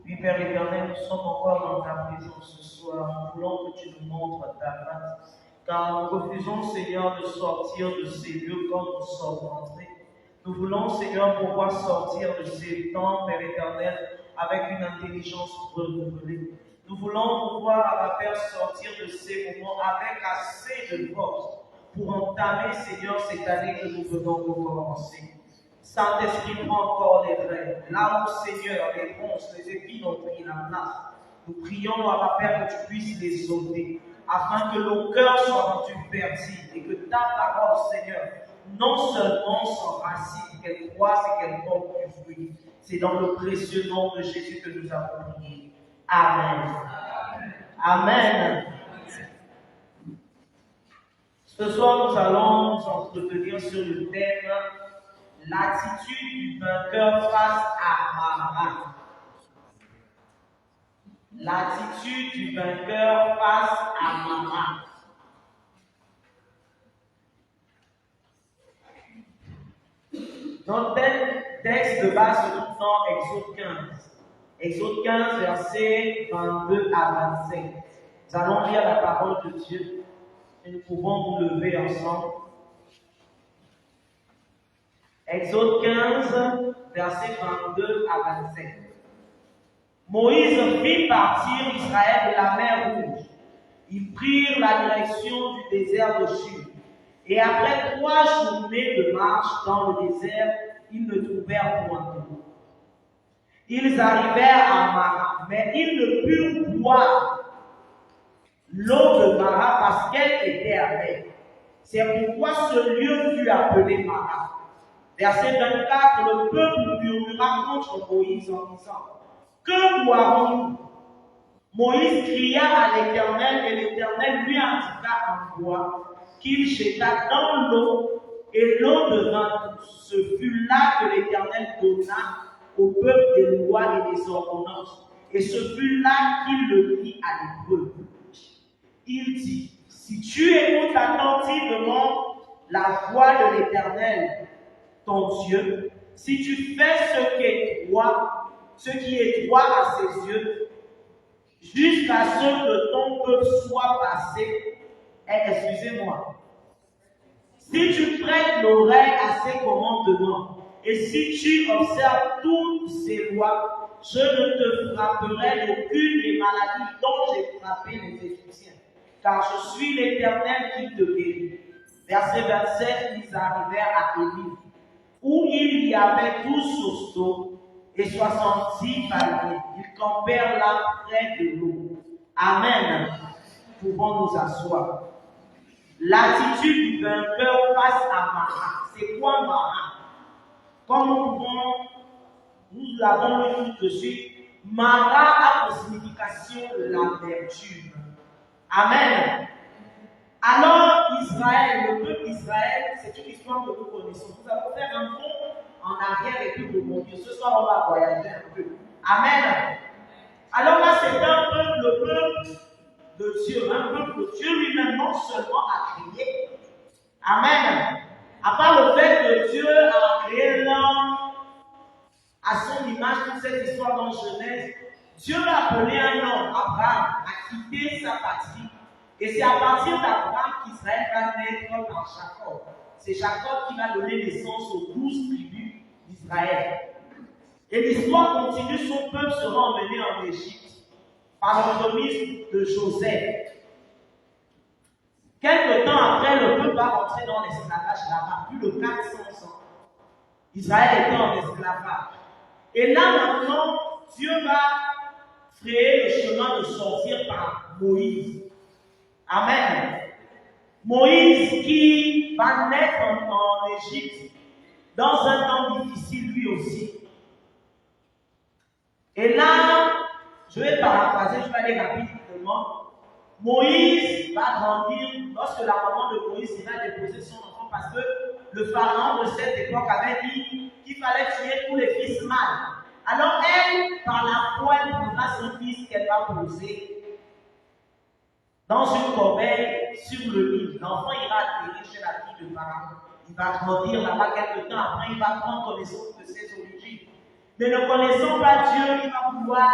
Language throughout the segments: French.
Oui, Père éternel, nous sommes encore dans ta présence ce soir. Nous voulons que tu nous montres ta face. Car nous refusons, Seigneur, de sortir de ces lieux comme nous sommes entrés. Nous voulons, Seigneur, pouvoir sortir de ces temps, Père éternel, avec une intelligence renouvelée. Nous voulons pouvoir, Père, sortir de ces moments avec assez de force pour entamer, Seigneur, cette année que nous venons de commencer. Saint-Esprit, prend encore les rêves. Là où, Seigneur, les ronces, les épines ont pris la place, nous prions à la Père que tu puisses les ôter, afin que nos cœurs soient rendus fertiles et que ta parole, Seigneur, non seulement s'enracine, qu'elle croisse et qu'elle porte du fruit. C'est dans le précieux nom de Jésus que nous avons prié. Amen. Amen. Ce soir, nous allons nous entretenir sur le thème l'attitude du vainqueur face à Marat. L'attitude du vainqueur face à Marat. Notre texte de base se trouve dans Exode 15. Exode 15, versets 22 à 25. Nous allons lire la parole de Dieu et nous pouvons nous lever ensemble. Exode 15, versets 22 à 25. Moïse fit partir Israël de la mer Rouge. Ils prirent la direction du désert de Shur. Et après 3 journées de marche dans le désert, ils ne trouvèrent point d'eau. Ils arrivèrent à Mara, mais ils ne purent boire l'eau de Mara parce qu'elle était amère. C'est pourquoi ce lieu fut appelé Mara. Verset 24, le peuple murmura contre Moïse en disant, que boirons-nous? Moïse cria à l'Éternel et l'Éternel lui indiqua un bois qu'il jeta dans l'eau et l'eau devint douce. Ce fut là que l'Éternel donna au peuple des lois et des ordonnances. Et ce fut là qu'il le dit à l'hébreu. Il dit, si tu écoutes attentivement la voix de l'Éternel, ton Dieu, si tu fais ce qui est droit à ses yeux, jusqu'à ce que ton peuple soit passé, excusez-moi, si tu prêtes l'oreille à ses commandements, et si tu observes toutes ces lois, je ne te frapperai d'aucune des maladies dont j'ai frappé les Égyptiens, car je suis l'Éternel qui te guérit. Verset 27, ils arrivèrent à Élim, où il y avait 12 sources d'eau et 70 palmiers. Ils campèrent là près de l'eau. Amen. Pouvons nous asseoir. L'attitude du vainqueur face à Mara. C'est quoi Mara? Comme nous l'avons lu tout de suite, Mara a pour signification l'amertume. Amen. Alors, Israël, le peuple d'Israël, c'est une histoire que nous connaissons. Nous allons faire un bond en arrière et puis rebondir. Ce soir, on va voyager un peu. Amen. Alors là, c'est un peuple, le peuple de Dieu, un peuple que Dieu lui-même non seulement a créé. Amen. À part le fait que Dieu a créé l'homme à son image, toute cette histoire dans Genèse, Dieu va appeler un homme, Abraham, à quitter sa patrie. Et c'est à partir d'Abraham qu'Israël va naître par Jacob. C'est Jacob qui va donner naissance aux 12 tribus d'Israël. Et l'histoire continue, son peuple sera emmené en Égypte par l'entremise de Joseph. Quelque temps après, le peuple va rentrer dans l'esclavage là-bas, plus de 400 ans. Israël était en esclavage. Et là maintenant, Dieu va créer le chemin de sortir par Moïse. Amen. Moïse qui va naître en Égypte dans un temps difficile lui aussi. Et là, je vais paraphraser, je vais aller rapidement. Moïse va grandir lorsque la maman de Moïse va déposer son enfant parce que le pharaon de cette époque avait dit qu'il fallait tuer tous les fils mâles. Alors elle, par la foi, elle prendra son fils qu'elle va poser dans une corbeille sur le Nil. L'enfant ira atterrir chez la fille de Pharaon. Il va grandir là-bas quelques temps après, il va prendre connaissance de ses origines. Mais ne connaissant pas Dieu, il va pouvoir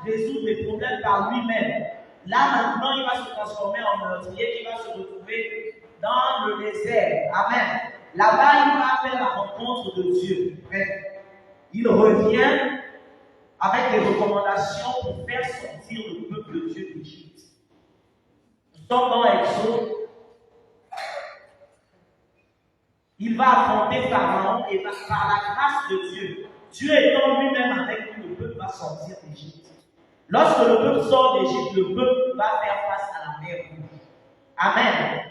résoudre les problèmes par lui-même. Là, maintenant, il va se transformer en meurtrier qui va se retrouver dans le désert. Amen. Là-bas, il va faire la rencontre de Dieu. Bref, il revient avec des recommandations pour faire sortir le peuple de Dieu d'Égypte. Nous sommes dans Exode. Il va affronter Pharaon et par la grâce de Dieu, Dieu étant lui-même avec lui, le peuple va sortir d'Égypte. Lorsque le peuple sort d'Égypte, le peuple va faire face à la mer Rouge. Amen.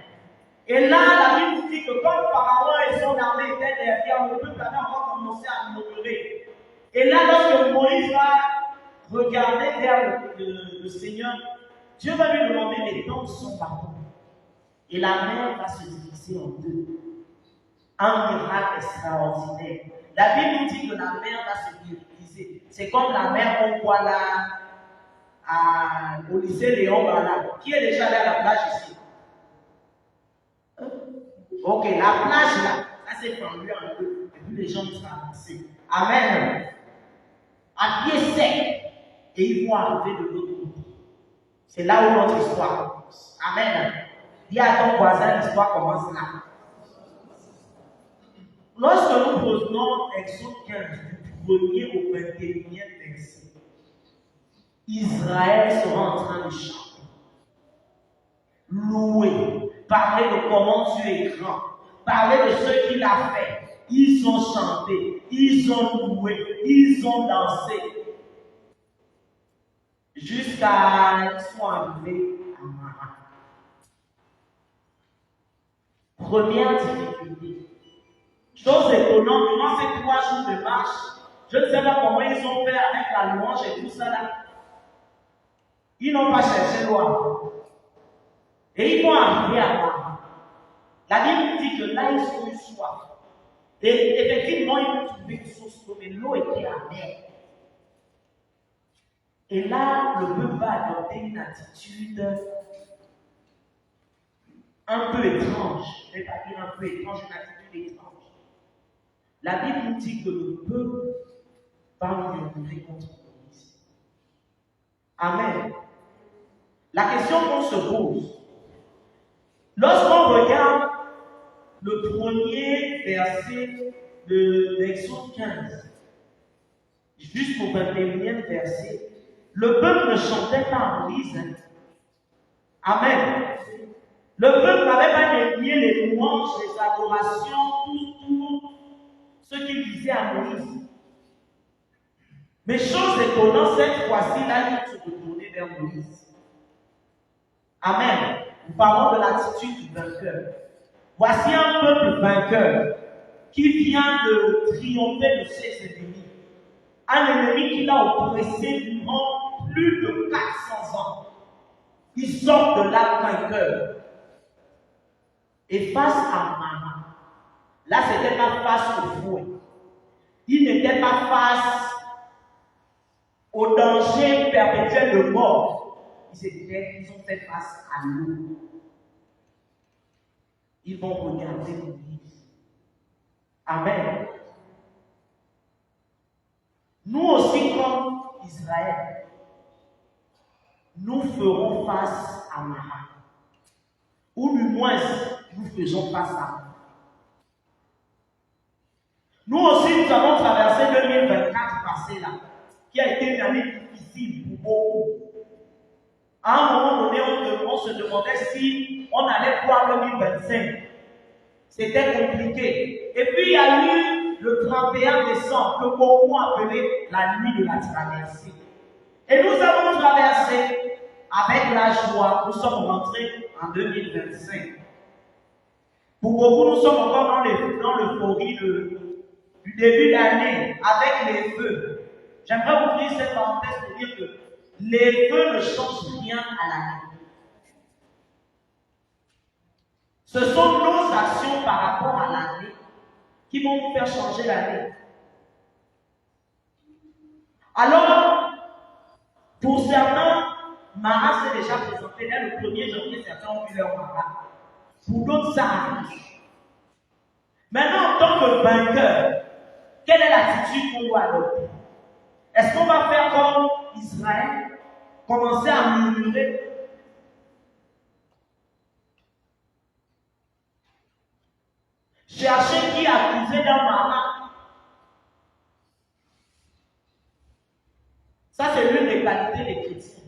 Et là, la Bible dit que comme Pharaon et son armée étaient derrière, le peuple avait encore commencé à murmurer. Et là, lorsque Moïse va regarder vers le Seigneur, Dieu va lui demander les temps sont partout. Et la mer va se diviser en deux. Un miracle extraordinaire. La Bible nous dit que la mer va se diviser. C'est comme la mer qu'on voit là au lycée Léon Bala. Qui est déjà allé à la plage ici? Ok, la plage là, ça s'est fendu un peu. Et puis les gens vont traverser. Amen. À pied sec. Et ils vont arriver de l'autre côté. C'est là où notre histoire commence. Amen. Dis à ton voisin, l'histoire commence là. Lorsque nous prenons Exode 15, du 1er au 21e verset, Israël sera en train de chanter, louer, parler de comment Dieu est grand, parler de ce qu'il a fait. Ils ont chanté, ils ont loué, ils ont dansé, jusqu'à ce qu'ils soient arrivés à Mara. Première difficulté. Chose étonnante, durant ces 3 jours de marche, je ne sais pas comment ils ont fait avec la louange et tout ça là. Ils n'ont pas cherché l'eau. Et ils vont arriver à Mara. La Bible dit que là, ils ont eu soif. Et effectivement, ils ont trouvé une source d'eau, mais l'eau était amère. Et là, le peuple va adopter une attitude un peu étrange. Je ne vais pas dire un peu étrange, une attitude étrange. La Bible nous dit que le peuple va murmurer contre Moïse. Amen. La question qu'on se pose, lorsqu'on regarde le premier verset de l'Exode 15, jusqu'au 21e verset, le peuple ne chantait pas à Moïse. Amen. Le peuple n'avait pas dédié les louanges, les adorations, tout ce qu'il disait à Moïse. Mais chose étonnante, cette fois-ci, là, ils se retournaient vers Moïse. Amen. Nous parlons de l'attitude du vainqueur. Voici un peuple vainqueur qui vient de triompher de ses ennemis. Un ennemi qui l'a oppressé durant plus de 400 ans. Il sort de là vainqueur. Et face à Mara, là, ce n'était pas face au fouet. Il n'était pas face au danger perpétuel de mort. Ils ont fait face à l'eau. Ils vont regarder Moïse. Amen. Nous aussi, comme Israël, nous ferons face à Mara. Ou du moins, nous faisons face à Mara. Nous aussi, nous avons traversé 2024 passé là, qui a été une année difficile pour beaucoup. À un moment donné, on se demandait si on allait voir 2025. C'était compliqué. Et puis, il y a eu le 31 décembre, que beaucoup ont appelé la nuit de la traversée. Et nous avons traversé avec la joie. Nous sommes rentrés en 2025. Pour beaucoup, nous sommes encore dans l'euphorie du début d'année, avec les feux. J'aimerais ouvrir cette parenthèse pour dire que les feux ne changent rien à l'année. Ce sont nos actions par rapport à l'année qui vont nous faire changer l'année. Alors, pour certains, Mara s'est déjà présenté. Dès le 1er janvier, certains ont vu leur Mara. Pour d'autres, ça arrive. Maintenant, en tant que vainqueur, quelle est l'attitude qu'on doit adopter? Est-ce qu'on va faire comme Israël? Commencer à murmurer? Chercher qui accusait d'un malin. Ça, c'est l'une des qualités des chrétiens.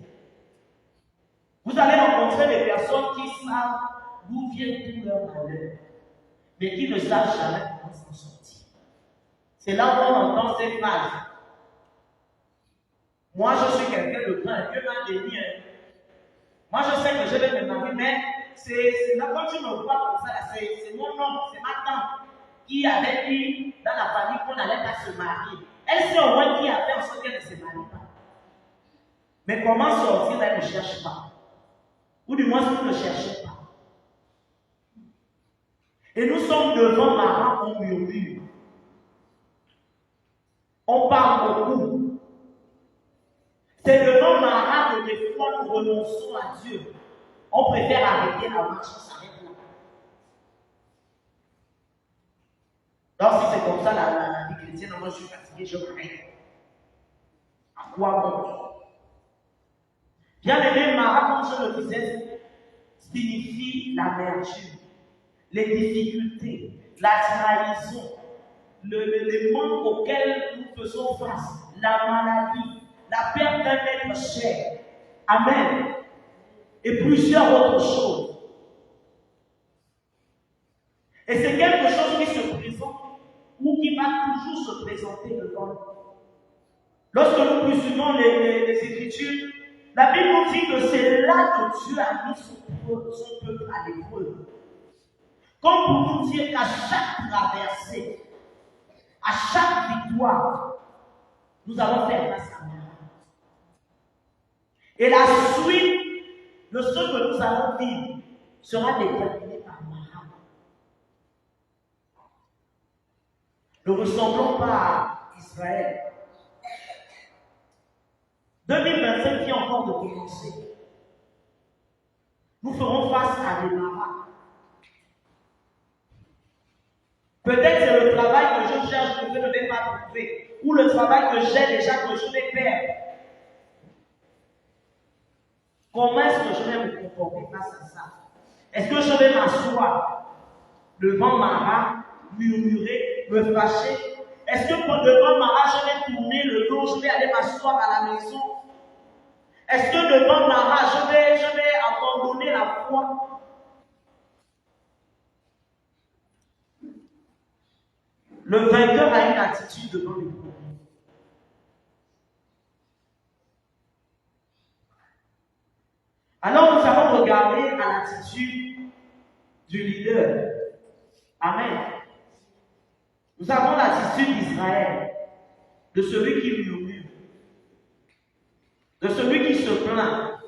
Vous allez rencontrer des personnes qui savent d'où viennent tous leurs malheurs, mais qui ne savent jamais comment s'en sortir. C'est là où on entend ces phrases. Moi, je suis quelqu'un de plein, Dieu m'a béni. Moi, je sais que je vais me marier, mais c'est là quand tu me vois comme ça, c'est mon oncle, c'est ma tante qui avait dit dans la famille qu'on n'allait pas se marier. Elle sait au moins qui a fait en sorte qu'elle ne se marie pas. Mais comment sortir, elle ne cherche pas. Ou du moins, vous ne cherchez pas. Et nous sommes devant Marat, on murmure. On parle beaucoup. C'est devant Marat que des fois nous renonçons à Dieu. On préfère arrêter la marche, on s'arrête là. Donc si c'est comme ça la vie chrétienne, moi je suis fatigué, je m'arrête. À quoi bon? Bien aimé, Marat, comme je le disais, signifie l'amertume, les difficultés, la trahison, les manques auxquels nous faisons face, la maladie, la perte d'un être cher. Amen. Et plusieurs autres choses. Et c'est quelque chose qui se présente ou qui va toujours se présenter devant nous. Lorsque nous puissions les Écritures, la Bible nous dit que c'est là que Dieu a mis son peuple à l'épreuve. Comme pour nous dire qu'à chaque traversée, à chaque victoire, nous allons faire face à Marat. Et la suite de ce que nous allons vivre sera déterminée par Marat. Ne ressemblons pas à Israël. 2025 vient encore de commencer. Nous ferons face à des Marats. Peut-être c'est le travail que je cherche que je ne vais pas trouver, ou le travail que j'ai déjà que je vais perdre. Comment est-ce que je vais me comporter face à ça? Est-ce que je vais m'asseoir devant Marat, murmurer, me fâcher? Est-ce que devant Marat, je vais tourner le dos, je vais aller m'asseoir à la maison? Est-ce que devant Marat, je vais abandonner la foi? Le vainqueur a une attitude devant les problèmes. Alors nous allons regarder à l'attitude du leader. Amen. Nous avons l'attitude d'Israël, de celui qui murmure, de celui qui se plaint,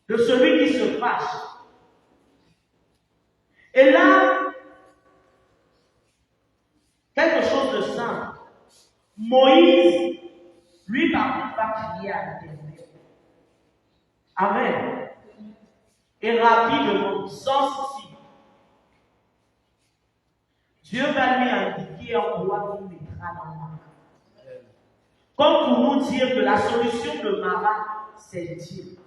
de celui qui se fâche. Et là, quelque chose de simple. Moïse, lui, par contre, va crier à l'Éternel. Amen. Et rapidement, sans souci, Dieu va lui indiquer un roi qu'il mettra dans Marat. Comme pour nous dire que la solution de Marat, c'est Dieu.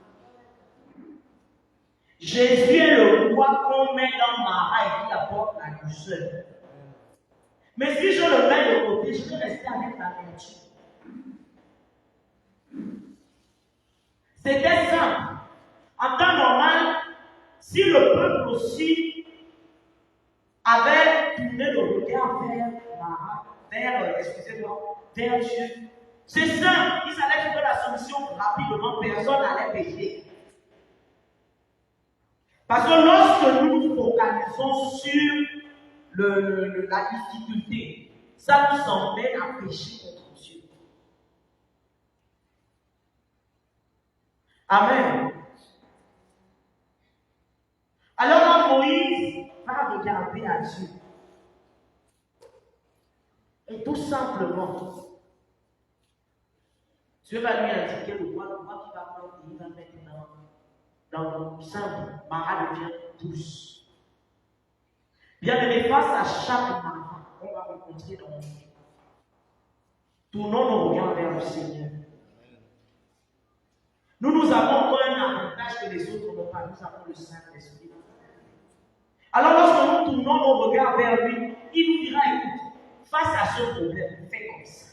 Jésus est le roi qu'on met dans Marat et qui apporte la douceur. Mais si je le mets de côté, je vais rester avec la vertu. C'était simple. En temps normal, si le peuple aussi avait tourné le regard vers Marat, vers Dieu, c'est simple. Ils allaient trouver la solution rapidement, personne n'allait pécher. Parce que lorsque nous nous focalisons sur la difficulté, ça nous emmène à pécher contre Dieu. Amen. Alors là, Moïse va regarder à Dieu. Et tout simplement, Dieu va lui indiquer le roi qui va prendre et il va mettre dans le simple. Marat devient douce. Bien aimé, face à chaque Marat qu'on va rencontrer dans notre vie, Tournons nos regards vers le Seigneur. Nous avons un avantage que les autres n'ont pas. Nous avons le Saint-Esprit. Alors lorsque nous tournons nos regards vers lui, il nous dira, écoute, face à ce problème, fais comme ça.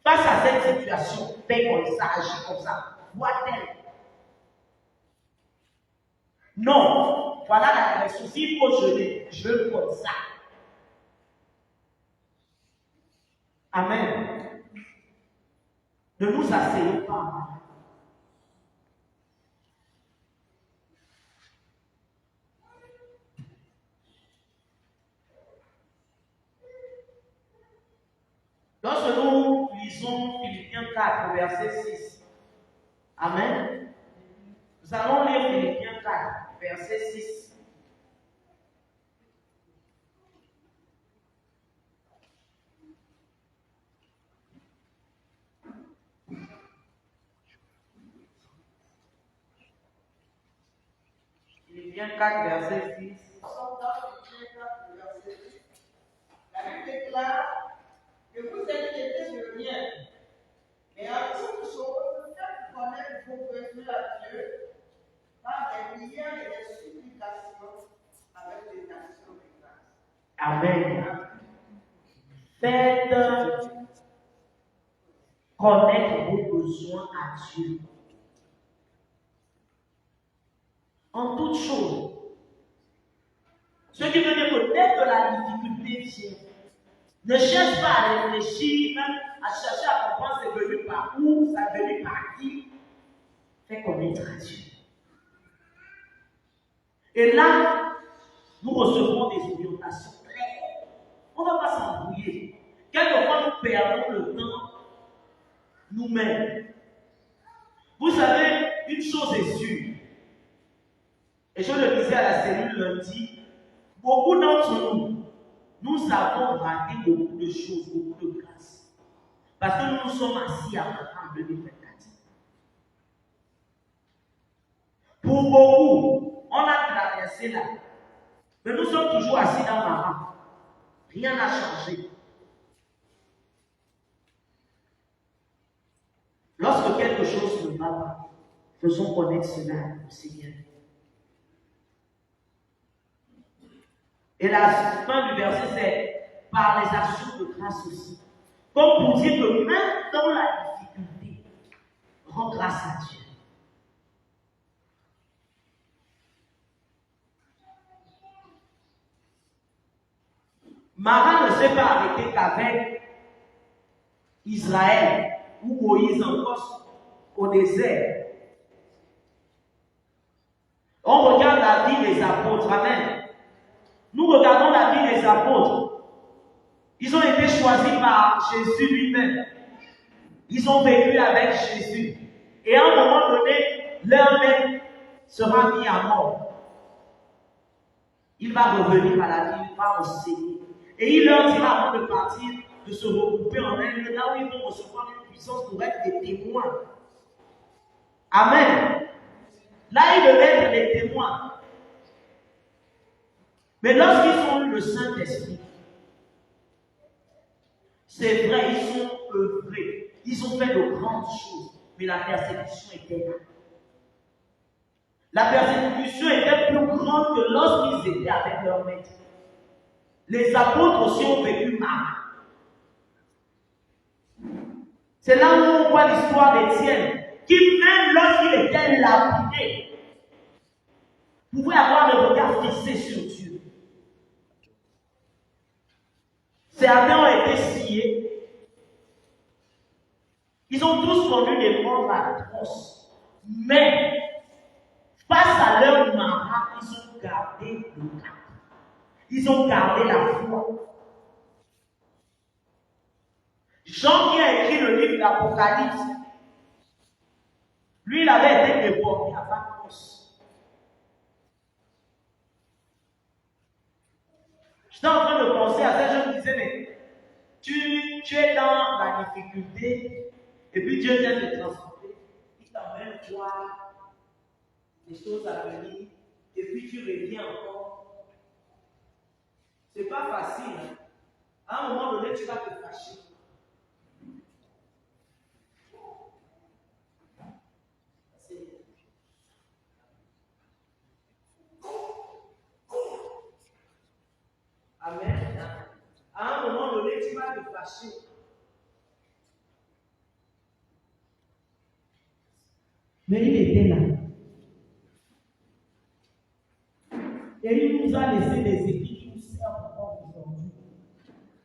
Face à cette situation, fais comme ça, agis comme ça. Vois-t-elle? Non, voilà la direction. S'il faut jeûner, jeûne comme ça. Amen. Ne nous asseyons pas. Lorsque nous lisons Philippiens 4, verset 6, Amen. Nous allons lire Philippiens 4, verset 6. Philippiens 4, verset 6. La Bible déclare que vous êtes été sur rien, mais en toute chose, faites connaître vos besoins à Dieu par des prières et des supplications avec des actions de grâce. Amen. Faites connaître vos besoins à Dieu. En toute chose. Ce qui veut dire que dès que la difficulté vient, ne cherche pas à réfléchir, à chercher à comprendre c'est venu par où, ça est venu par qui. Fais connaître à Dieu. Et là, nous recevrons des orientations claires. On ne va pas s'embrouiller. Quelquefois, nous perdons le temps nous-mêmes. Vous savez, une chose est sûre, et je le disais à la cellule lundi, beaucoup d'entre nous, nous avons raté beaucoup de choses, beaucoup de grâces. Parce que nous nous sommes assis en 2024. Pour beaucoup, on a traversé là. Mais nous sommes toujours assis dans la rame. Rien n'a changé. Lorsque quelque chose ne va pas, faisons connaître cela au Seigneur. Et la fin du verset, c'est par les actions de grâce aussi. Comme pour dire que même dans la difficulté, rends grâce à Dieu. Marat ne s'est pas arrêté qu'avec Israël ou Moïse encore au désert. On regarde la vie des apôtres. Amen. Nous regardons la vie des apôtres. Ils ont été choisis par Jésus lui-même. Ils ont vécu avec Jésus. Et à un moment donné, leur maître sera mis à mort. Il va revenir à la vie, il va enseigner. Et il leur dira avant de partir de se regrouper en un lieu là où ils vont recevoir une puissance pour être des témoins. Amen. Là, ils devaient être des témoins. Mais lorsqu'ils ont eu le Saint-Esprit, c'est vrai, ils sont œuvrés. Ils ont fait de grandes choses. Mais la persécution était là. La persécution était plus grande que lorsqu'ils étaient avec leur maître. Les apôtres aussi ont vécu mal. C'est là où on voit l'histoire d'Étienne, qui même lorsqu'il était lapidé, pouvait avoir le regard fixé sur Dieu. Certains ont été sciés. Ils ont tous connu des morts atroces. Mais, face à leur marat, ils ont gardé le cap. Ils ont gardé la foi. Jean qui a écrit le livre d'Apocalypse, lui, il avait été déporté à Patmos. J'étais en train de penser à ça, je me disais, mais tu es dans la difficulté, et puis Dieu vient te transporter, il t'emmène voir les choses à venir, et puis tu reviens encore. C'est pas facile. À un moment donné, tu vas te fâcher. caché. Mais il était là. Et il nous a laissé des écrits qui nous servent encore aujourd'hui.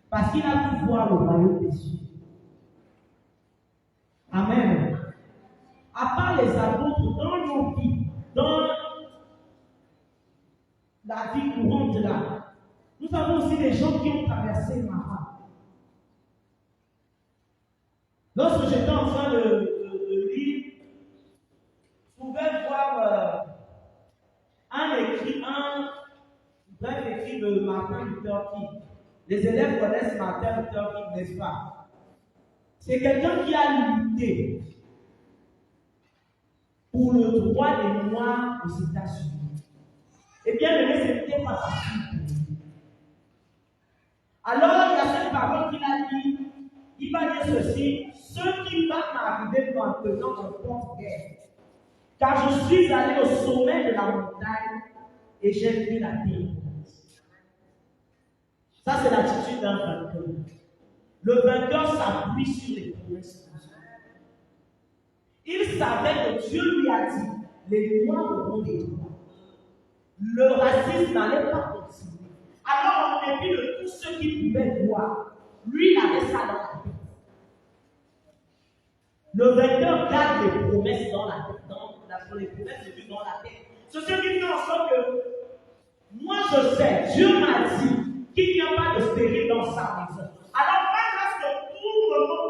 Parce qu'il a pu voir le royaume des cieux. Amen. À part les apôtres, dans nos vies, dans la vie courante là, nous avons aussi des gens qui ont traversé Mara. Lorsque j'étais en train de lire, je pouvais voir un bref écrit de Martin Luther King. Les élèves connaissent Martin Luther King, n'est-ce pas? C'est quelqu'un qui a lutté pour le droit des Noirs aux États-Unis. Eh bien, ce n'était pas facile. Alors, il y a cette parole qu'il a dit, il va dire ceci: ce qui va m'arriver maintenant en porte guerre, car je suis allé au sommet de la montagne et j'ai vu la terre. Ça, c'est l'attitude d'un vainqueur. Le vainqueur s'appuie sur les promesses de Dieu. Il savait que Dieu lui a dit, les Noirs auront des droits. Le racisme n'allait pas continuer. Alors, en dépit de tous ceux qui pouvaient voir, lui, il avait ça dans la tête. Le vainqueur garde les promesses dans la tête, les promesses de Dieu dans la tête. C'est ce qui fait en sorte que moi je sais, Dieu m'a dit qu'il n'y a pas de stérile dans sa maison. Alors, malgré que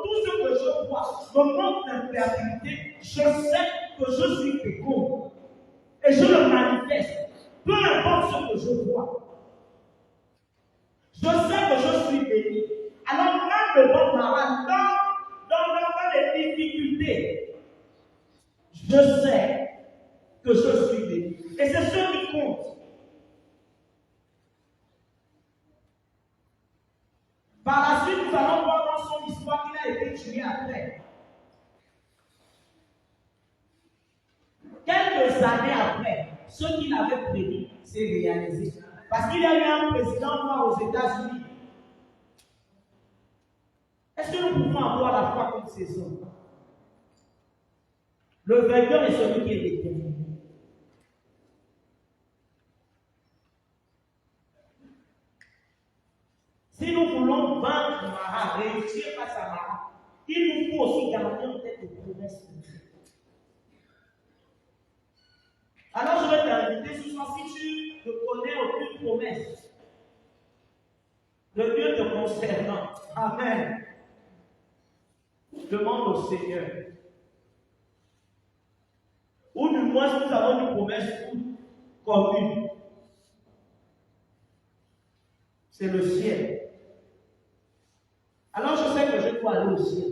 tout ce que je vois me manque d'imperfectibilité, je sais que je suis fécond. Et je le manifeste. Peu importe ce que je vois. Je sais que je suis béni. Alors, même devant Mara, dans les difficultés, je sais que je suis béni. Et c'est ce qui compte. Par la suite, nous allons voir dans son histoire qu'il a été tué après. Quelques années après, ce qu'il avait prédit s'est réalisé. Parce qu'il y a eu un président noir aux États-Unis. Est-ce que nous pouvons avoir la foi comme ces hommes? Le vainqueur est celui qui est déterminé. Si nous voulons vaincre Mara, réussir face à Mara, il nous faut aussi garder en tête les promesses de Dieu. Alors je vais t'inviter ce soir, si tu ne connais aucune promesse de Dieu te concernant, amen, demande au Seigneur. Ou du moins, nous avons une promesse commune. C'est le ciel. Alors je sais que je dois aller au ciel.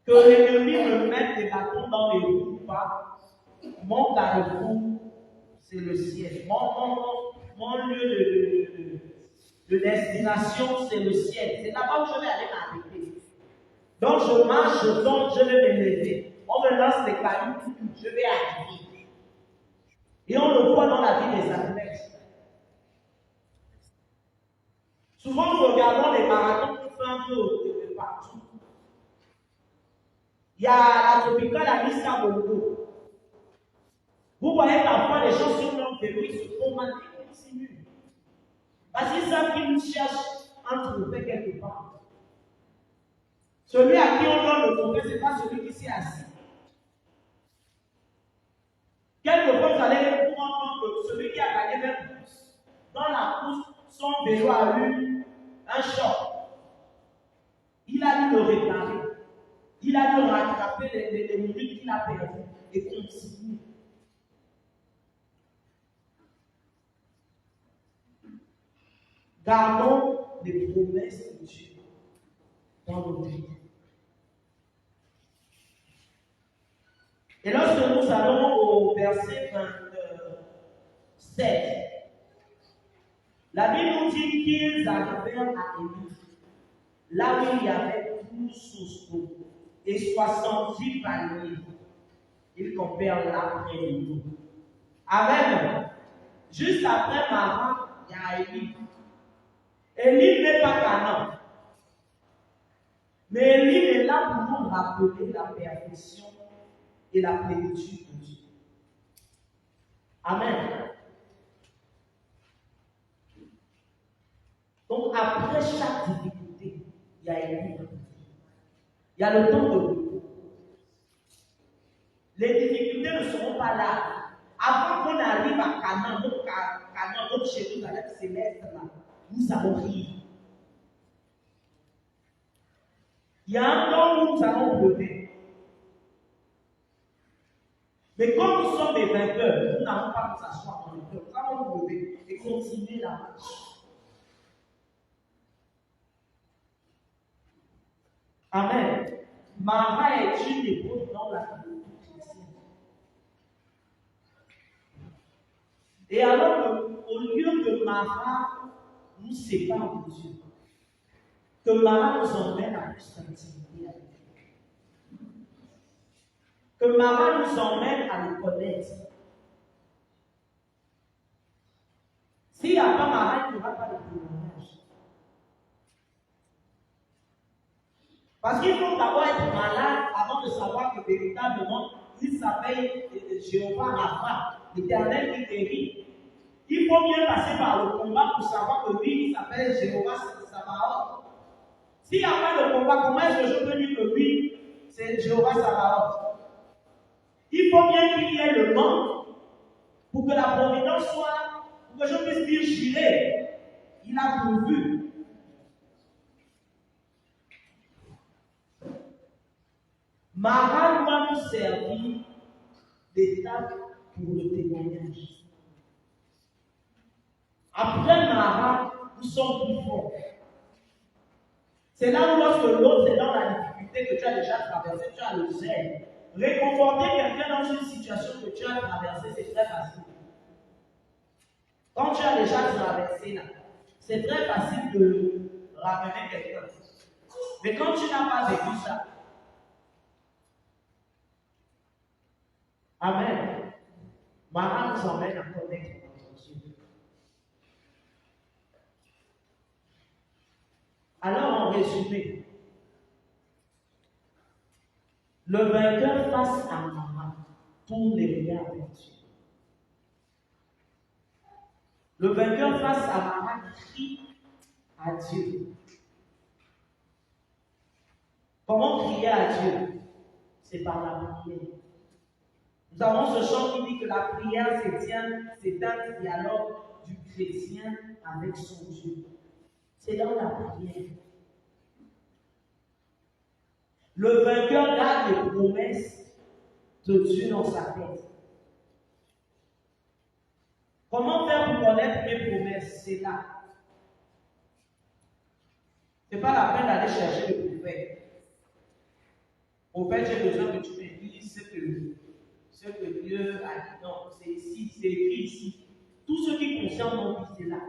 Que l'ennemi me mette des bâtons dans les roues ou pas, mon carrefour, c'est le ciel. Mon lieu de destination, c'est le ciel. C'est là-bas où je vais aller m'arrêter. Donc je marche, je tombe, je vais m'élever. On me lance des cailloux, je vais arriver. Et on le voit dans la vie des athlètes. Souvent, nous regardons les marathons qui font un peu de partout. Il y a la tropicale à Lissa Bongo. Vous voyez parfois les gens sur leur vélo, ils se font mal, ils continuent. Parce qu'ils savent qu'ils cherchent un trophée quelque part. Celui à qui on donne le trophée, ce n'est pas celui qui s'est assis. Quelquefois, vous allez comprendre que celui qui a gagné même plus, dans la course, son vélo a eu un choc. Il a dû le réparer. Il a dû rattraper les minutes qu'il a perdues et continuer. Gardons les promesses de Dieu dans nos vies. Et lorsque nous allons au verset 27, la Bible nous dit qu'ils arrivèrent à Élie, là où il y avait 12 sources et 70 paniers. Ils campèrent là près de nous. Amen. Juste après Mara, il y a Élie. Élie n'est pas Canaan. Mais Élie est là pour nous rappeler la perfection et la plénitude de Dieu. Amen. Donc, après chaque difficulté, il y a Élie. Il y a le temps de repos. Les difficultés ne seront pas là. Avant qu'on arrive à Canaan, notre Jérusalem céleste, là, nous allons rire. Il y a un temps où nous allons pleurer. Mais comme nous sommes des vainqueurs, nous n'allons pas nous asseoir dans le cœur. Nous allons nous lever et continuer la marche. Amen. Mara est une époque dans la vie chrétienne. Et alors, au lieu que Mara nous sépare de Dieu, que Mara nous emmène à plus d'intimité avec lui, que Mara nous emmène à le connaître. S'il n'y a pas Mara, il n'y aura pas de témoignage. Parce qu'il faut d'abord être malade avant de savoir que véritablement, il s'appelle Jéhovah Rapha, l'Éternel qui guérit. Il faut bien passer par le combat pour savoir que lui, il s'appelle Jéhovah Sabaoth. S'il n'y a pas de combat, comment est-ce que je peux dire que lui, c'est Jéhovah Sabaoth? Il faut bien qu'il y ait le manque pour que la providence soit, pour que je puisse dire j'irai. Il a pourvu. Mara doit nous servir d'étape pour le témoignage. Après Mara, nous sommes plus forts. C'est là où lorsque l'autre est dans la difficulté que tu as déjà traversée, tu as le zèle. Réconforter quelqu'un dans une situation que tu as traversée, c'est très facile. Quand tu as déjà traversé là, c'est très facile de ramener quelqu'un. Mais quand tu n'as pas vécu ça, amen. Mara nous emmène à connaître notre Dieu. Alors, en résumé, le vainqueur face à Mara tourne les regards vers Dieu. Le vainqueur face à Mara crie à Dieu. Comment crier à Dieu? C'est par la prière. Nous avons ce chant qui dit que la prière, c'est un dialogue du chrétien avec son Dieu. C'est dans la prière. Le vainqueur garde les promesses de Dieu dans sa tête. Comment faire pour connaître mes promesses? C'est là. Ce n'est pas la peine d'aller chercher le prophète. Prophète, j'ai besoin que tu me dises ce que Dieu a dit. Non, c'est ici, c'est écrit ici. Tout ce qui concerne mon vie, c'est là.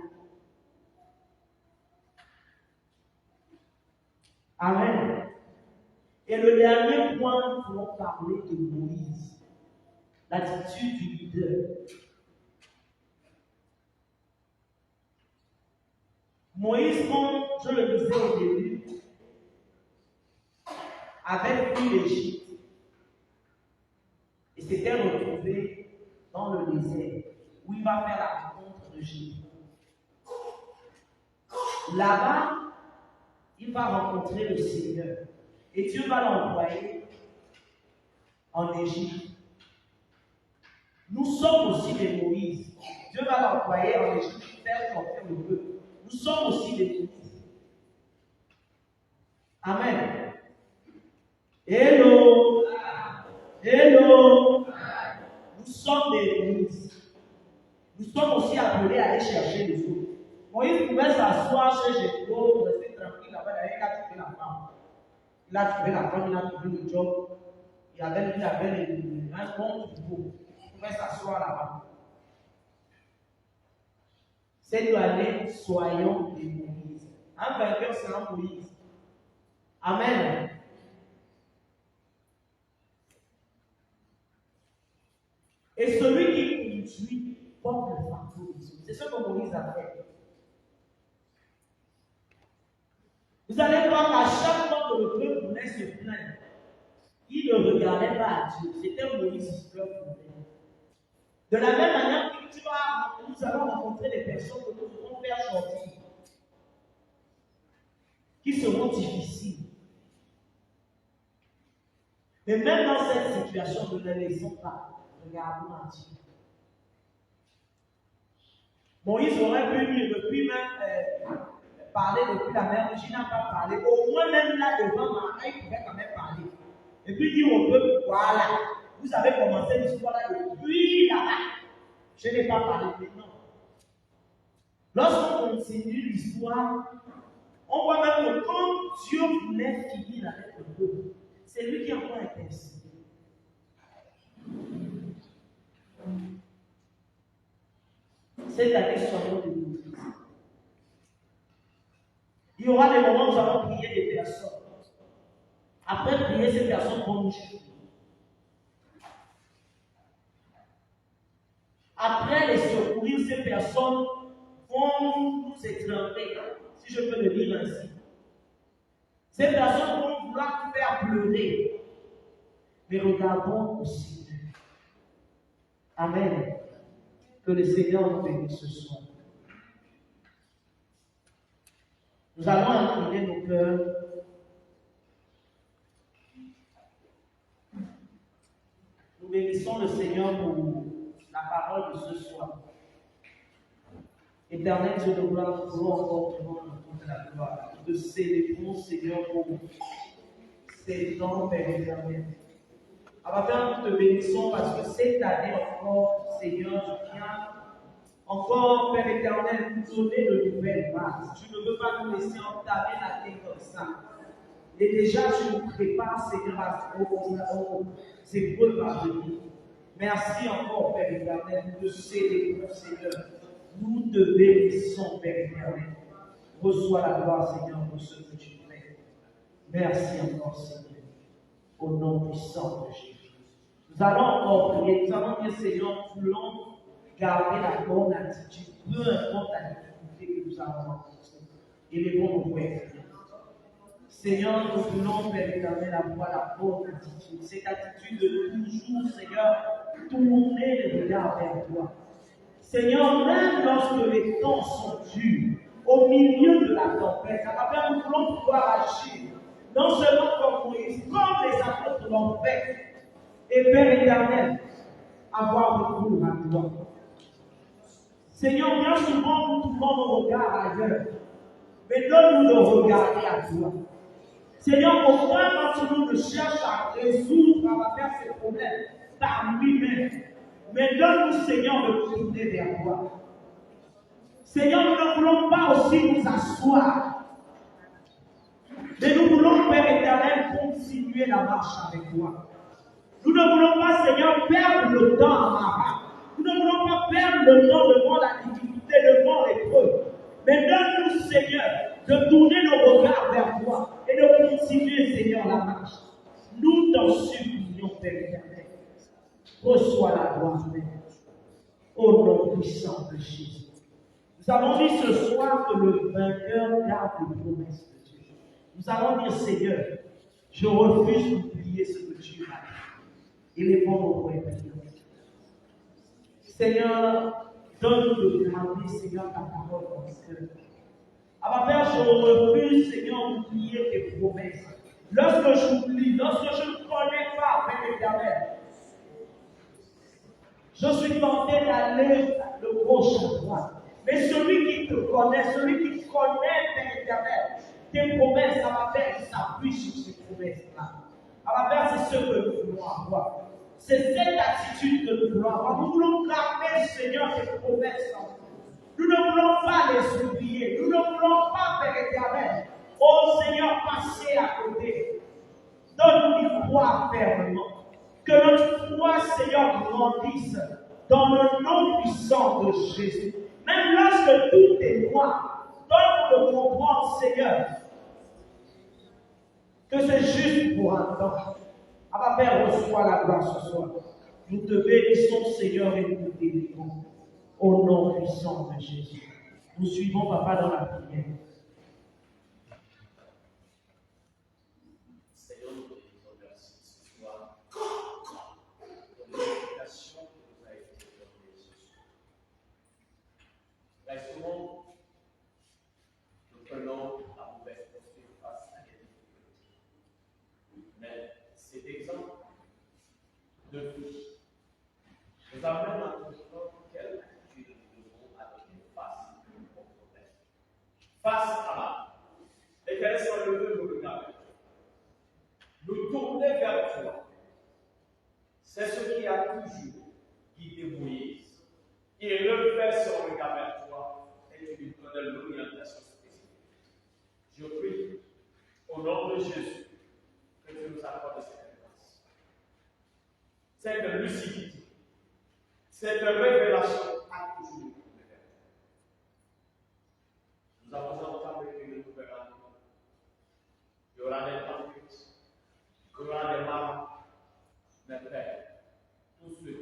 Amen. Et le dernier point, nous voulons parler de Moïse. L'attitude du leader. Moïse, comme je le disais au début, avait fui l'Égypte et s'était retrouvé dans le désert où il va faire la rencontre de Jésus. Là-bas, il va rencontrer le Seigneur et Dieu va l'envoyer en Égypte. Nous sommes aussi des Moïse. Dieu va l'envoyer en Égypte pour faire sortir le peuple. Nous sommes aussi des Moïse. Amen. Hello. Hello. Nous sommes des Moïse. Nous sommes aussi appelés à aller chercher les autres. Moïse pouvait s'asseoir chez Jéhovah, rester tranquille là-bas, il a trouvé la femme. Il a trouvé la femme, il a trouvé le job. Il avait un bon boulot. Il pouvait s'asseoir là-bas. Cette année, soyons des Moïse. Un vainqueur, c'est un Moïse. Amen. Et celui qui conduit porte le fardeau des autres. C'est ce que Moïse a fait. Vous allez voir qu'à chaque fois que le peuple voulait se plaindre, il ne regardait pas à Dieu. C'était Moïse qui se plaignait. De la même manière que nous allons rencontrer des personnes que nous devons faire sortir, qui seront difficiles. Mais même dans cette situation, ne les laissons pas. Regardons à Dieu. Moïse aurait pu depuis même parler depuis la mer, je n'ai pas parlé. Au moins même là devant Marie, il pouvait quand même parler. Et puis dire au peuple, voilà, vous avez commencé l'histoire là depuis là-bas. Je n'ai pas parlé maintenant. Lorsqu'on continue l'histoire, on voit même que quand Dieu voulait finir avec le peuple, c'est lui qui a encore été ainsi. Cette année, soyons de nous. Il y aura des moments où nous allons prier des personnes. Après prier, ces personnes vont nous juger. Après les secourir, ces personnes vont nous étrangler, si je peux le dire ainsi. Ces personnes vont vouloir nous faire pleurer. Mais regardons au Seigneur. Amen. Que le Seigneur nous bénisse ce soir. Nous allons incliner nos cœurs. Nous bénissons le Seigneur pour la parole de ce soir. Éternel Dieu de gloire, nous voulons encore te rendre toute la gloire. Nous te célébrons, Seigneur, pour ces temps, Père éternel. Alors, Père, nous te bénissons parce que cette année encore, Seigneur, tu viens encore, Père éternel, nous donner de nouvelles bases. Tu ne veux pas nous laisser entamer l'année comme ça. Et déjà, tu nous prépares, Seigneur, aux épreuves à venir. Merci encore, Père éternel, nous te célébrons, Seigneur. Nous te bénissons, Père éternel. Reçois la gloire, Seigneur, pour ce que tu fais. Merci encore, Seigneur, au nom puissant de Jésus. Nous allons encore prier, nous allons dire, Seigneur, nous voulons garder la bonne attitude, peu importe la difficulté que nous avons rencontrée. Élevons nos voix. Seigneur, nous voulons, Père éternel, avoir la bonne attitude. Cette attitude de toujours, Seigneur, tourner le regard vers toi. Seigneur, même lorsque les temps sont durs, au milieu de la tempête, alors nous voulons pouvoir agir, non seulement comme Moïse, comme les apôtres l'ont fait. Et Père éternel, avoir recours à toi. Seigneur, bien souvent, nous tournons nos regards ailleurs, mais donne-nous de regarder à toi. Seigneur, au moins quand nous ne cherche à résoudre, à faire ces problèmes par lui-même, mais donne-nous, Seigneur, de tourner vers toi. Seigneur, nous ne voulons pas aussi nous asseoir, mais nous voulons, Père éternel, continuer la marche avec toi. Nous ne voulons pas, Seigneur, perdre le temps à Marat. Nous ne voulons pas perdre le temps devant la difficulté, devant l'épreuve. Mais donne-nous, Seigneur, de tourner nos regards vers toi et de continuer, Seigneur, la marche. Nous t'en supplions, Père éternel. Reçois la gloire, Père. Au nom puissant de Jésus. Nous avons dit ce soir que le vainqueur garde les promesses de Dieu. Nous allons dire, Seigneur, je refuse d'oublier ce que tu m'as dit. Et les pauvres vont être priés. Seigneur, donne-nous de garder, Seigneur, ta parole dans ce cœur. Ah, Père, je refuse, Seigneur, d'oublier tes promesses. Lorsque j'oublie, lorsque je ne connais pas, Père éternel, je suis tenté d'aller de gauche à droite. Mais celui qui te connaît, Père éternel, tes promesses, ah, Père, il s'appuie sur ces promesses-là. Ah, Père, c'est ce que nous voulons avoir. C'est cette attitude que nous voulons avoir. Nous voulons garder, Seigneur, tes promesses en nous. Nous ne voulons pas les oublier. Nous ne voulons pas, Père éternel, oh Seigneur, passer à côté. Donne-nous d'y croire fermement. Que notre foi, Seigneur, grandisse dans le nom puissant de Jésus. Même lorsque tout est noir, donne-nous de comprendre, Seigneur, que c'est juste pour un temps. Ah, Père, reçois la gloire ce soir. Nous te bénissons, Seigneur, et nous te bénissons. Au nom puissant de Jésus. Nous suivons, Papa, dans la prière. de vie nous amène à comprendre quelle attitude nous devons adopter face au problème, face à la et quels sont les deux regards. Nous tourner vers toi, c'est ce qui a toujours guidé Moïse. Il le fait son regard vers toi et tu lui donnes l'orientation spécifique. Je prie au nom de Jésus que tu nous accordes cette grâce, cette lucidité, cette révélation à toujours. Nous avons entendu que nous verrons. Il y aura des tempêtes, il y aura des malades, mais Père, tous ceux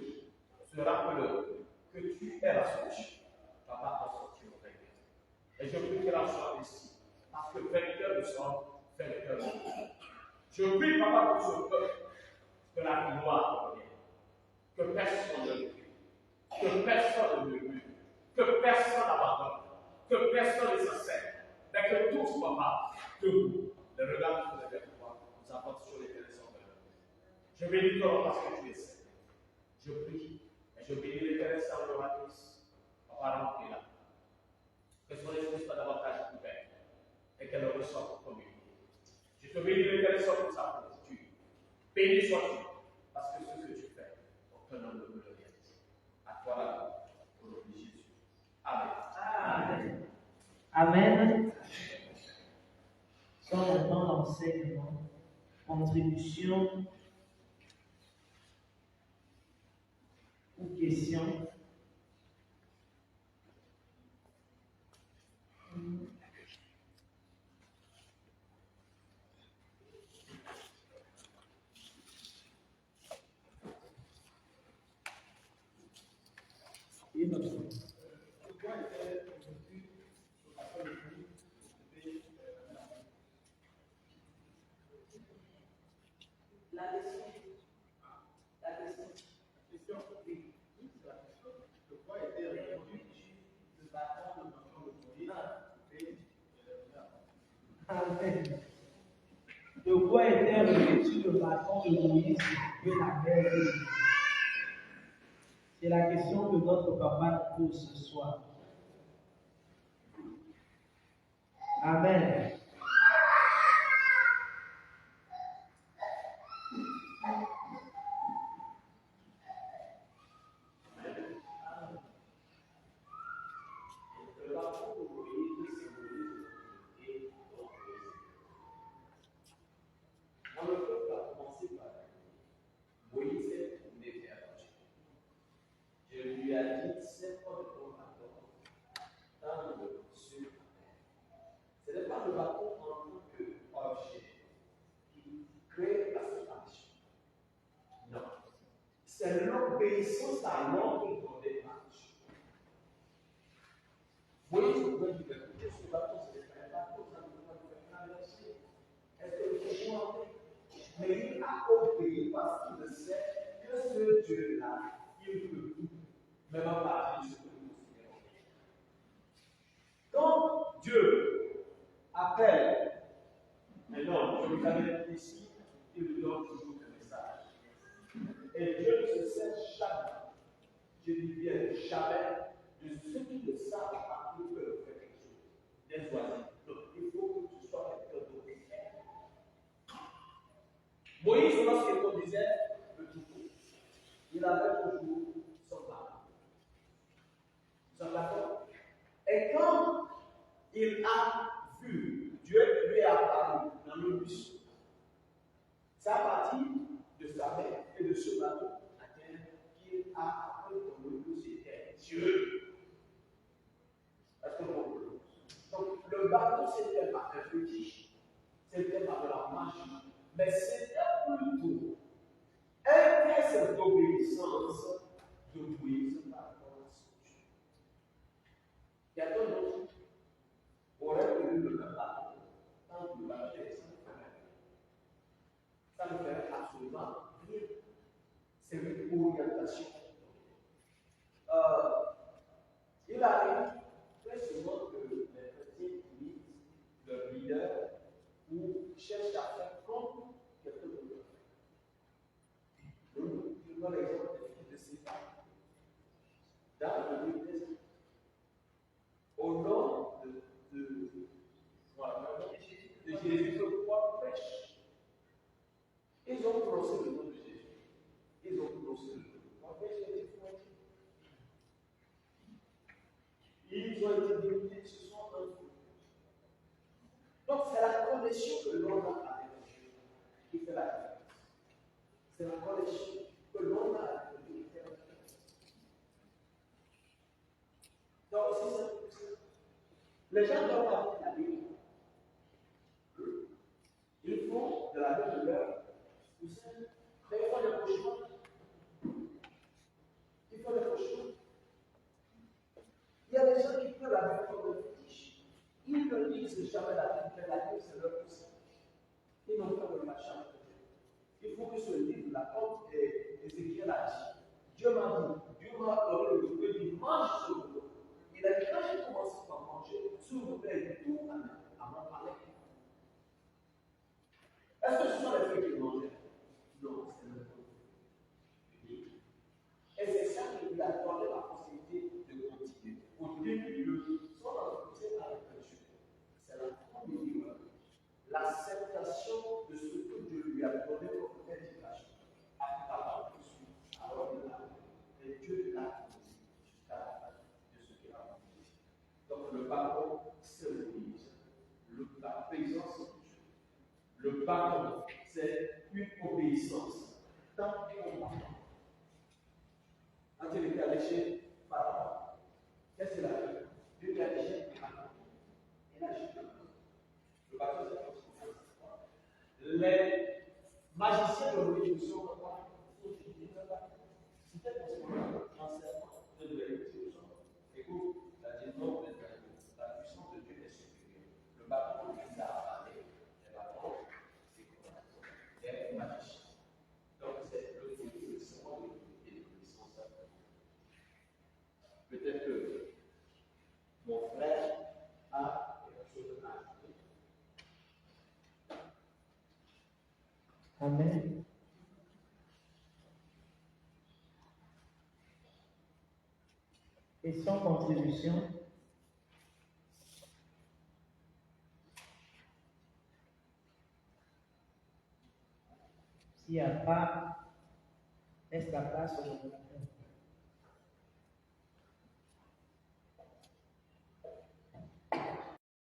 se rappelleront que tu es la solution. Papa, en sortir au vainqueur. Et je prie qu'elle en soit ici, parce que vainqueur nous sommes, vainqueur nous sommes. Je prie, Papa, pour ce peuple, que la gloire revienne, que personne ne l'oublie, que personne ne l'oublie, que personne n'abandonne, que personne ne s'assène, mais que tous, Papa, debout, le regard tourné vers toi, nous apportent sur les télévisions de l'homme. Je bénis ton nom parce que tu es saint. Je prie et je bénis l'Éternel salvatrice, Papa, remplis là. Que son esprit soit davantage ouvert et qu'elle ressorte comme une. Je te bénis l'Éternel pour sa prostitution. Béni sois-tu, parce que ce que tu fais, aucun homme ne peut le réaliser. À toi la gloire, au nom de Jésus. Amen. Amen. Amen. Sans maintenant l'enseignement, contribution ou question. Amen. De quoi était revêtu le bâton de Moïse de la mer Rouge? C'est la question que notre papa nous pose ce soir. Amen. Dans le peuple a commencé par Moïse est tourné vers Dieu. Je lui ai dit, c'est pas le bon bâton dans le sur la terre. Ce n'est pas le bâton en tant qu'objet qui crée la séparation. Non. C'est l'obéissance à l'ordre donné par Dieu. Moïse pouvait lui dire, écoutez, ce bâton, ce n'est pas un bâton, ça ne peut pas nous faire traverser. Est-ce que vous comprenez? Mais il a obéi parce qu'il sait que ce Dieu-là, il peut tout, même en partie de ce que nous considérons. Quand Dieu appelle un homme, je vous avais dit ici, il lui donne toujours un message. Et Dieu ne se sert jamais, je dis bien jamais, de ceux qui ne savent pas qu'ils peuvent faire quelque chose. Des voisins. Donc il faut que tu sois quelqu'un d'autre. Moïse, lorsqu'il conduisait le troupeau, il avait toujours son bâton. Son bâton. Et quand il a vu, Dieu lui a apparu dans le buisson, ça partit de sa main et de ce bâton à terre qu'il a appris comme le but c'était Dieu. Est-ce que vous comprenez? Donc le bâton, c'était pas un fétiche, c'était pas de la magie. Mais c'était plutôt un test d'obéissance de Moïse par rapport à son Dieu. Il y a d'autres d'autres aurait voulu le même bâton, tant que le bâton est sans faire. Ça ne fait absolument rien. C'est une orientation. Il arrive très souvent que les chrétiens imitent leur leader ou cherchent à faire comme quelqu'un d'autre. péché que l'homme a commis. Donc, aussi simple que ça. Les gens doivent apprendre la Bible. Ils font de la même douleur, mais ils font des cauchemars. Ils font des cauchemars. Il y a des gens qui prennent la Bible comme un fétiche. Ils ne lisent jamais la Bible, mais la Bible c'est leur poussée. Ils n'ont pas de machin à côté. Il faut que ce livre, la porte Ézéchiel a dit, Dieu m'a donné le souffle, il dit, mange ce boulot. Il a dit, quand j'ai commencé par manger, s'il vous plaît, tout à mon palais. Est-ce que ce sont les feux qui mangeaient? Non, c'est le feu. Et c'est ça qui lui a donné la possibilité de continuer. Au début, son entretien avec Dieu, c'est la première l'acceptation de ce que Dieu lui a donné comme indication. Après avoir reçu, alors il a et Dieu l'a conduit jusqu'à la fin de ce qu'il a dit. Donc le pardon symbolise la présence de Dieu. Le pardon, c'est une obéissance. Tant qu'on pardonne. Quand il était allé chez Pharaon, qu'est-ce qu'il a fait? Dieu lui a dit, j'ai pardonné. Il a dit, le pardon, c'est comme ça. Les magiciens de l'évolution, c'était un serment de vérité aux gens. Écoute, la dimension de la puissance de Dieu est supérieure. Le bâton qui a avalé, le bâton, c'est des magiciens. Donc, c'est le serment de l'obéissance. Peut-être que mon frère a quelque chose à ajouter. Amen. Et sans contribution, s'il n'y a pas, laisse la place au modérateur.